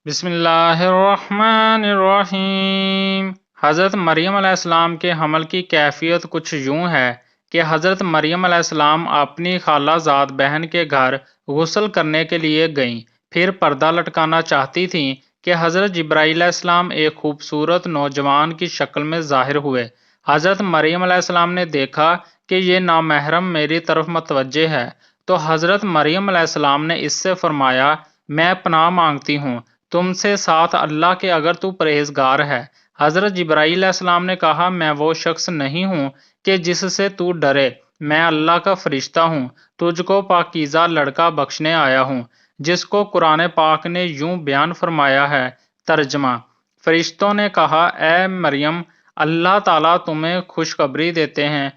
بسم اللہ الرحمن الرحیم۔ حضرت مریم علیہ السلام کے حمل کی کیفیت کچھ یوں ہے کہ حضرت مریم علیہ السلام اپنی خالہ زاد بہن کے گھر غسل کرنے کے لیے گئیں، پھر پردہ لٹکانا چاہتی تھیں کہ حضرت جبرائیل علیہ السلام ایک خوبصورت نوجوان کی شکل میں ظاہر ہوئے۔ حضرت مریم علیہ السلام نے دیکھا کہ یہ نامحرم میری طرف متوجہ ہے، تو حضرت مریم علیہ السلام نے اس سے فرمایا، میں پناہ مانگتی ہوں تم سے ساتھ اللہ کے اگر تو پرہیزگار ہے۔ حضرت جبرائیل علیہ السلام نے کہا، میں وہ شخص نہیں ہوں کہ جس سے تو ڈرے، میں اللہ کا فرشتہ ہوں، تجھ کو پاکیزہ لڑکا بخشنے آیا ہوں، جس کو قرآن پاک نے یوں بیان فرمایا ہے۔ ترجمہ: فرشتوں نے کہا، اے مریم، اللہ تعالیٰ تمہیں خوشخبری دیتے ہیں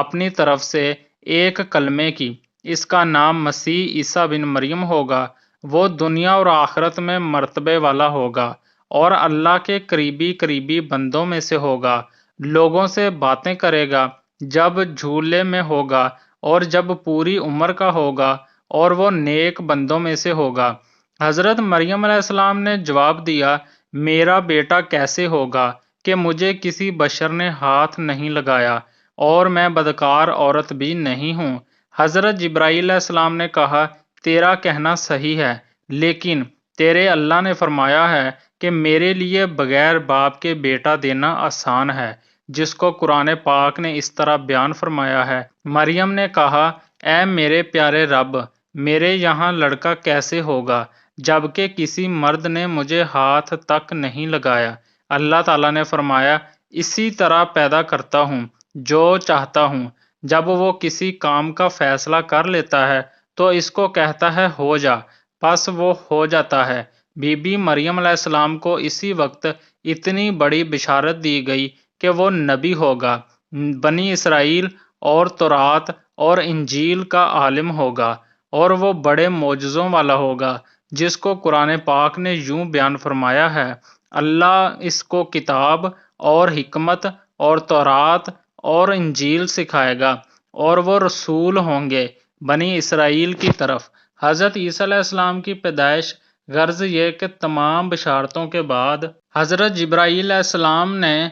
اپنی طرف سے ایک کلمے کی، اس کا نام مسیح عیسیٰ بن مریم ہوگا، وہ دنیا اور آخرت میں مرتبے والا ہوگا اور اللہ کے قریبی بندوں میں سے ہوگا، لوگوں سے باتیں کرے گا جب جھولے میں ہوگا اور جب پوری عمر کا ہوگا، اور وہ نیک بندوں میں سے ہوگا۔ حضرت مریم علیہ السلام نے جواب دیا، میرا بیٹا کیسے ہوگا کہ مجھے کسی بشر نے ہاتھ نہیں لگایا اور میں بدکار عورت بھی نہیں ہوں۔ حضرت جبرائیل علیہ السلام نے کہا، تیرا کہنا صحیح ہے، لیکن تیرے اللہ نے فرمایا ہے کہ میرے لیے بغیر باپ کے بیٹا دینا آسان ہے، جس کو قرآن پاک نے اس طرح بیان فرمایا ہے۔ مریم نے کہا، اے میرے پیارے رب، میرے یہاں لڑکا کیسے ہوگا جبکہ کسی مرد نے مجھے ہاتھ تک نہیں لگایا؟ اللہ تعالیٰ نے فرمایا، اسی طرح پیدا کرتا ہوں جو چاہتا ہوں۔ جب وہ کسی کام کا فیصلہ کر لیتا ہے تو اس کو کہتا ہے ہو جا، پس وہ ہو جاتا ہے۔ بی بی مریم علیہ السلام کو اسی وقت اتنی بڑی بشارت دی گئی کہ وہ نبی ہوگا، بنی اسرائیل اور تورات اور انجیل کا عالم ہوگا، اور وہ بڑے معجزوں والا ہوگا، جس کو قرآن پاک نے یوں بیان فرمایا ہے، اللہ اس کو کتاب اور حکمت اور تورات اور انجیل سکھائے گا، اور وہ رسول ہوں گے بنی اسرائیل کی طرف۔ حضرت عیسیٰ علیہ السلام کی پیدائش، غرض یہ کہ تمام بشارتوں کے بعد حضرت جبرائیل علیہ السلام نے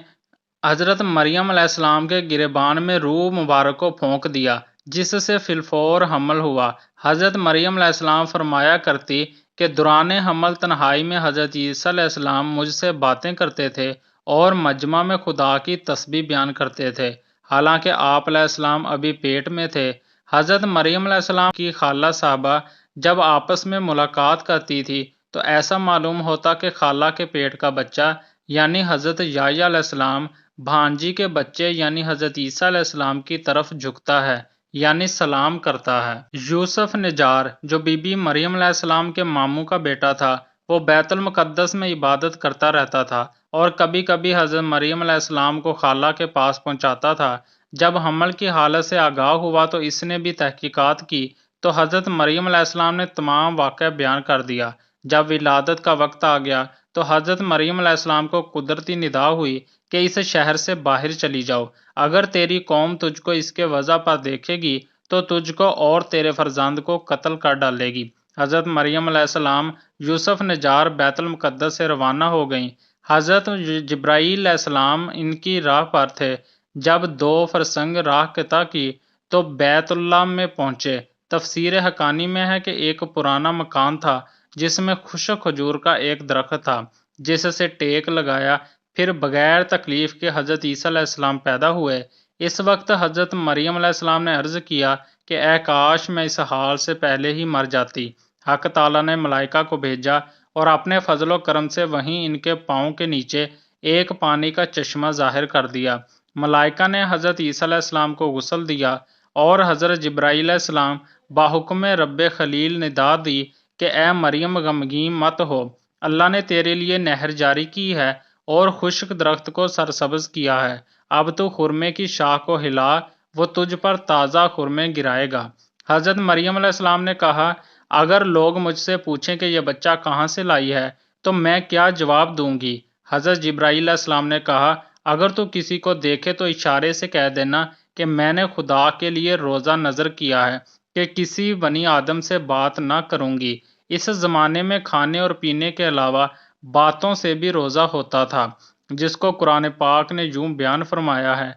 حضرت مریم علیہ السلام کے گریبان میں روح مبارک کو پھونک دیا، جس سے فی الفور حمل ہوا۔ حضرت مریم علیہ السلام فرمایا کرتی کہ دوران حمل تنہائی میں حضرت عیسیٰ علیہ السلام مجھ سے باتیں کرتے تھے اور مجمع میں خدا کی تسبیح بیان کرتے تھے، حالانکہ آپ علیہ السلام ابھی پیٹ میں تھے۔ حضرت مریم علیہ السلام کی خالہ صاحبہ جب آپس میں ملاقات کرتی تھی تو ایسا معلوم ہوتا کہ خالہ کے پیٹ کا بچہ یعنی حضرت یحییٰ علیہ السلام بھانجی کے بچے یعنی حضرت عیسیٰ علیہ السلام کی طرف جھکتا ہے، یعنی سلام کرتا ہے۔ یوسف نجار جو بی بی مریم علیہ السلام کے ماموں کا بیٹا تھا، وہ بیت المقدس میں عبادت کرتا رہتا تھا اور کبھی کبھی حضرت مریم علیہ السلام کو خالہ کے پاس پہنچاتا تھا۔ جب حمل کی حالت سے آگاہ ہوا تو اس نے بھی تحقیقات کی تو حضرت مریم علیہ السلام نے تمام واقعہ بیان کر دیا۔ جب ولادت کا وقت آ گیا تو حضرت مریم علیہ السلام کو قدرتی ندا ہوئی کہ اس شہر سے باہر چلی جاؤ، اگر تیری قوم تجھ کو اس کے وضع پر دیکھے گی تو تجھ کو اور تیرے فرزند کو قتل کر ڈالے گی۔ حضرت مریم علیہ السلام یوسف نجار بیت المقدس سے روانہ ہو گئیں۔ حضرت جبرائیل علیہ السلام ان کی راہ پر تھے۔ جب 2 فرسنگ راہ قطع کی تو بیت اللہ میں پہنچے۔ تفسیر حقانی میں ہے کہ ایک پرانا مکان تھا جس میں خشک کھجور کا ایک درخت تھا، جس سے ٹیک لگایا پھر بغیر تکلیف کے حضرت عیسیٰ علیہ السلام پیدا ہوئے۔ اس وقت حضرت مریم علیہ السلام نے عرض کیا کہ اے کاش میں اس حال سے پہلے ہی مر جاتی۔ حق تعالیٰ نے ملائکہ کو بھیجا اور اپنے فضل و کرم سے وہیں ان کے پاؤں کے نیچے ایک پانی کا چشمہ ظاہر کر دیا۔ ملائکہ نے حضرت عیسیٰ علیہ السلام کو غسل دیا اور حضرت جبرائیل علیہ السلام باحکم رب خلیل ندا دی کہ اے مریم غمگین مت ہو، اللہ نے تیرے لیے نہر جاری کی ہے اور خشک درخت کو سرسبز کیا ہے، اب تو خرمے کی شاخ کو ہلا، وہ تجھ پر تازہ خرمے گرائے گا۔ حضرت مریم علیہ السلام نے کہا، اگر لوگ مجھ سے پوچھیں کہ یہ بچہ کہاں سے لائی ہے تو میں کیا جواب دوں گی؟ حضرت جبرائیل علیہ السلام نے کہا، اگر تو کسی کو دیکھے تو اشارے سے کہہ دینا کہ میں نے خدا کے لیے روزہ نظر کیا ہے کہ کسی بنی آدم سے بات نہ کروں گی۔ اس زمانے میں کھانے اور پینے کے علاوہ باتوں سے بھی روزہ ہوتا تھا، جس کو قرآن پاک نے یوں بیان فرمایا ہے،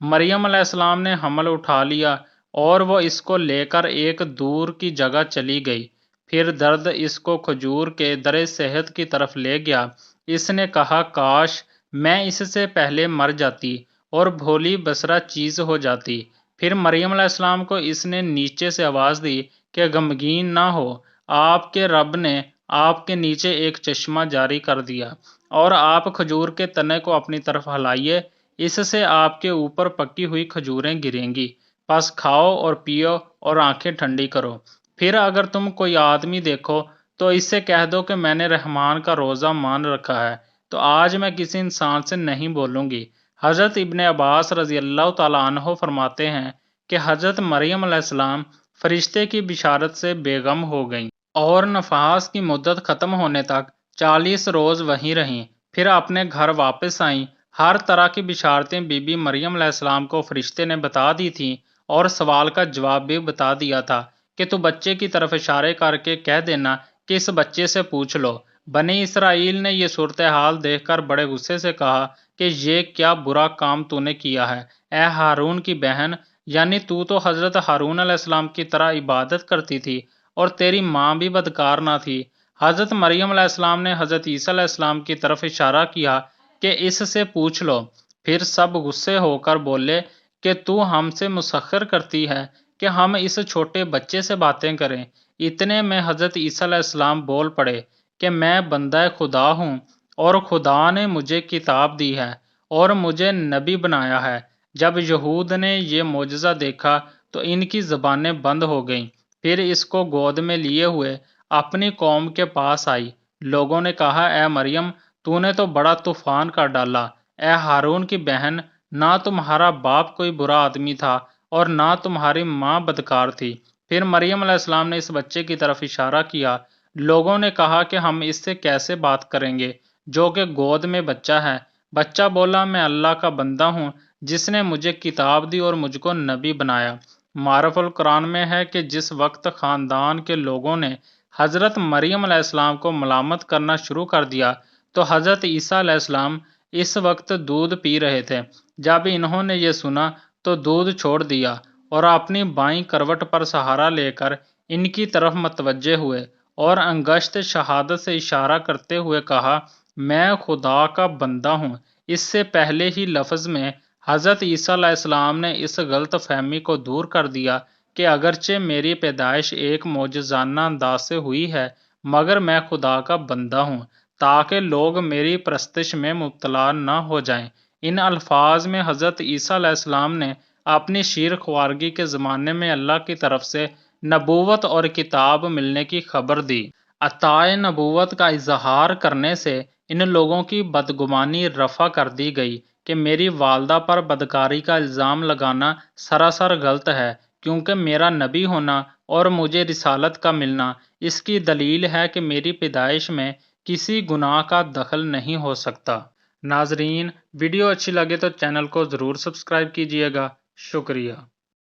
مریم علیہ السلام نے حمل اٹھا لیا اور وہ اس کو لے کر ایک دور کی جگہ چلی گئی۔ پھر درد اس کو کھجور کے در صحت کی طرف لے گیا۔ اس نے کہا کاش میں اس سے پہلے مر جاتی اور بھولی بسرا چیز ہو جاتی۔ پھر مریم علیہ السلام کو اس نے نیچے سے آواز دی کہ غمگین نہ ہو، آپ کے رب نے آپ کے نیچے ایک چشمہ جاری کر دیا اور آپ کھجور کے تنے کو اپنی طرف ہلائیے، اس سے آپ کے اوپر پکی ہوئی کھجوریں گریں گی، پس کھاؤ اور پیو اور آنکھیں ٹھنڈی کرو۔ پھر اگر تم کوئی آدمی دیکھو تو اس سے کہہ دو کہ میں نے رحمان کا روزہ مان رکھا ہے، تو آج میں کسی انسان سے نہیں بولوں گی۔ حضرت ابن عباس رضی اللہ تعالیٰ عنہ فرماتے ہیں کہ حضرت مریم علیہ السلام فرشتے کی بشارت سے بے غم ہو گئیں اور نفاس کی مدت ختم ہونے تک 40 روز وہیں رہیں، پھر اپنے گھر واپس آئیں۔ ہر طرح کی بشارتیں بی بی مریم علیہ السلام کو فرشتے نے بتا دی تھیں اور سوال کا جواب بھی بتا دیا تھا کہ تو بچے کی طرف اشارے کر کے کہہ دینا کہ اس بچے سے پوچھ لو۔ بنی اسرائیل نے یہ صورتحال دیکھ کر بڑے غصے سے کہا کہ یہ کیا برا کام تو نے کیا ہے، اے ہارون کی بہن، یعنی تو حضرت ہارون علیہ السلام کی طرح عبادت کرتی تھی اور تیری ماں بھی بدکار نہ تھی۔ حضرت مریم علیہ السلام نے حضرت عیسیٰ علیہ السلام کی طرف اشارہ کیا کہ اس سے پوچھ لو۔ پھر سب غصے ہو کر بولے کہ تو ہم سے مسخر کرتی ہے کہ ہم اس چھوٹے بچے سے باتیں کریں۔ اتنے میں حضرت عیسیٰ علیہ السلام بول پڑے کہ میں بندہ خدا ہوں اور خدا نے مجھے کتاب دی ہے اور مجھے نبی بنایا ہے۔ جب یہود نے یہ معجزہ دیکھا تو ان کی زبانیں بند ہو گئیں۔ پھر اس کو گود میں لیے ہوئے اپنی قوم کے پاس آئی۔ لوگوں نے کہا اے مریم تو نے تو بڑا طوفان کر ڈالا، اے ہارون کی بہن، نہ تمہارا باپ کوئی برا آدمی تھا اور نہ تمہاری ماں بدکار تھی۔ پھر مریم علیہ السلام نے اس بچے کی طرف اشارہ کیا۔ لوگوں نے کہا کہ ہم اس سے کیسے بات کریں گے جو کہ گود میں بچہ ہے۔ بچہ بولا میں اللہ کا بندہ ہوں جس نے مجھے کتاب دی اور مجھ کو نبی بنایا۔ معرف القرآن میں ہے کہ جس وقت خاندان کے لوگوں نے حضرت مریم علیہ السلام کو ملامت کرنا شروع کر دیا تو حضرت عیسیٰ علیہ السلام اس وقت دودھ پی رہے تھے۔ جب انہوں نے یہ سنا تو دودھ چھوڑ دیا اور اپنی بائیں کروٹ پر سہارا لے کر ان کی طرف متوجہ ہوئے اور انگشت شہادت سے اشارہ کرتے ہوئے کہا میں خدا کا بندہ ہوں۔ اس سے پہلے ہی لفظ میں حضرت عیسیٰ علیہ السلام نے اس غلط فہمی کو دور کر دیا کہ اگرچہ میری پیدائش ایک معجزانہ انداز سے ہوئی ہے مگر میں خدا کا بندہ ہوں تاکہ لوگ میری پرستش میں مبتلا نہ ہو جائیں۔ ان الفاظ میں حضرت عیسیٰ علیہ السلام نے اپنی شیر خوارگی کے زمانے میں اللہ کی طرف سے نبوت اور کتاب ملنے کی خبر دی۔ عطائے نبوت کا اظہار کرنے سے ان لوگوں کی بدگمانی رفع کر دی گئی کہ میری والدہ پر بدکاری کا الزام لگانا سراسر غلط ہے، کیونکہ میرا نبی ہونا اور مجھے رسالت کا ملنا اس کی دلیل ہے کہ میری پیدائش میں کسی گناہ کا دخل نہیں ہو سکتا۔ ناظرین، ویڈیو اچھی لگے تو چینل کو ضرور سبسکرائب کیجیے گا۔ شکریہ۔